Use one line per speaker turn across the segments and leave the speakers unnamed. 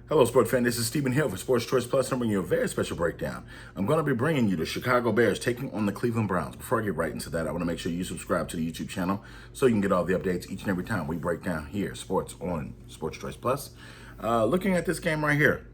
Hello, sport fan. This is Stephen Hill for Sports Choice Plus. I'm bringing you a very special breakdown. I'm going to be bringing you the Chicago Bears taking on the Cleveland Browns. Before I get right into that, I want to make sure you subscribe to the YouTube channel so you can get all the updates each and every time we break down here sports on Sports Choice Plus. Looking at this game right here,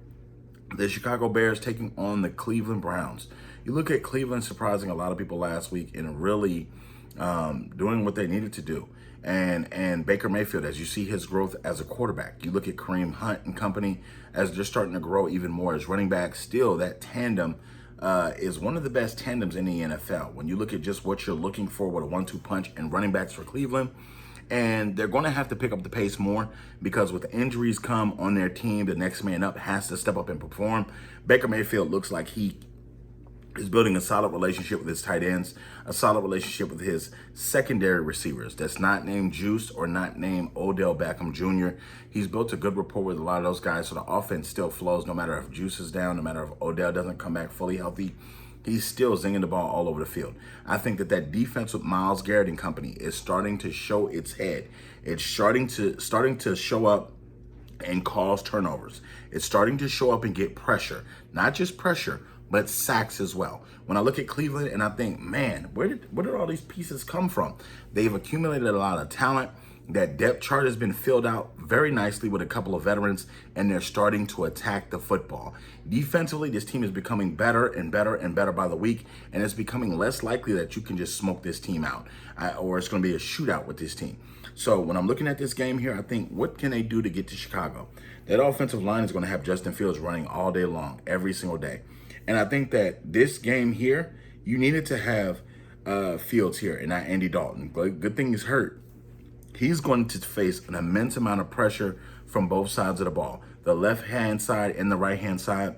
the Chicago Bears taking on the Cleveland Browns. You look at Cleveland surprising a lot of people last week and really doing what they needed to do. And Baker Mayfield, as you see his growth as a quarterback, you look at Kareem Hunt and company as they're starting to grow even more as running back. Still, that tandem is one of the best tandems in the NFL. When you look at just what you're looking for with a 1-2 punch and running backs for Cleveland, and they're going to have to pick up the pace more because with injuries come on their team, the next man up has to step up and perform. Baker Mayfield looks like he is building a solid relationship with his tight ends, a solid relationship with his secondary receivers that's not named Juice or not named Odell Beckham Jr. He's built a good rapport with a lot of those guys, so the offense still flows no matter if Juice is down, no matter if Odell doesn't come back fully healthy. He's still zinging the ball all over the field. I think that defense with Myles Garrett and company is starting to show its head. It's starting to show up and cause turnovers. It's starting to show up and get pressure. Not just pressure, but sacks as well. When I look at Cleveland and I think, man, where did all these pieces come from? They've accumulated a lot of talent. That depth chart has been filled out very nicely with a couple of veterans, and they're starting to attack the football. Defensively, this team is becoming better and better and better by the week, and it's becoming less likely that you can just smoke this team out or it's going to be a shootout with this team. So when I'm looking at this game here, I think, what can they do to get to Chicago? That offensive line is going to have Justin Fields running all day long, every single day. And I think that this game here, you needed to have Fields here and not Andy Dalton. Good thing he's hurt. He's going to face an immense amount of pressure from both sides of the ball. The left-hand side and the right-hand side.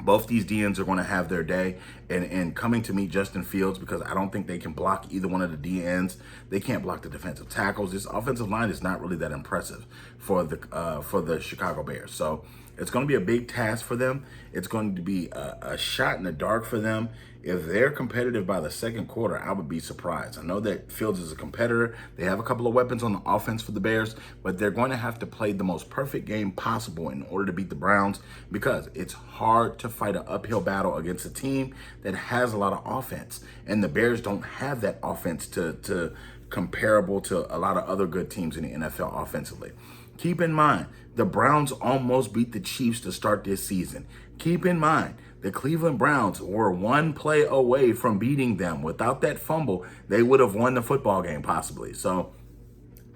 Both these DNs are going to have their day and coming to meet Justin Fields because I don't think they can block either one of the DNs. They can't block the defensive tackles. This offensive line is not really that impressive for the Chicago Bears. So it's going to be a big task for them. It's going to be a shot in the dark for them. If they're competitive by the second quarter, I would be surprised. I know that Fields is a competitor. They have a couple of weapons on the offense for the Bears, but they're going to have to play the most perfect game possible in order to beat the Browns because it's hard to fight an uphill battle against a team that has a lot of offense. And the Bears don't have that offense to comparable to a lot of other good teams in the NFL offensively. Keep in mind, the Browns almost beat the Chiefs to start this season. Keep in mind, the Cleveland Browns were one play away from beating them. Without that fumble, they would have won the football game possibly. So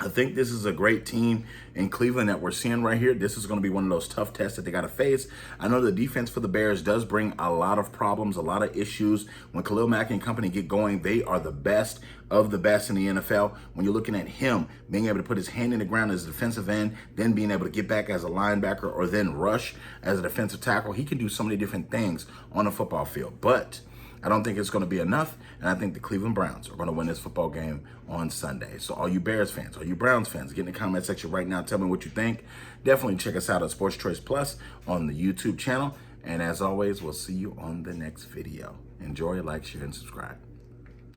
I think this is a great team in Cleveland that we're seeing right here. This is going to be one of those tough tests that they got to face. I know the defense for the Bears does bring a lot of problems, a lot of issues. When Khalil Mack and company get going, they are the best of the best in the NFL. When you're looking at him being able to put his hand in the ground as a defensive end, then being able to get back as a linebacker or then rush as a defensive tackle, he can do so many different things on a football field. But I don't think it's going to be enough, and I think the Cleveland Browns are going to win this football game on Sunday. So all you Bears fans, all you Browns fans, get in the comment section right now. Tell me what you think. Definitely check us out at Sports Choice Plus on the YouTube channel. And as always, we'll see you on the next video. Enjoy, like, share, and subscribe.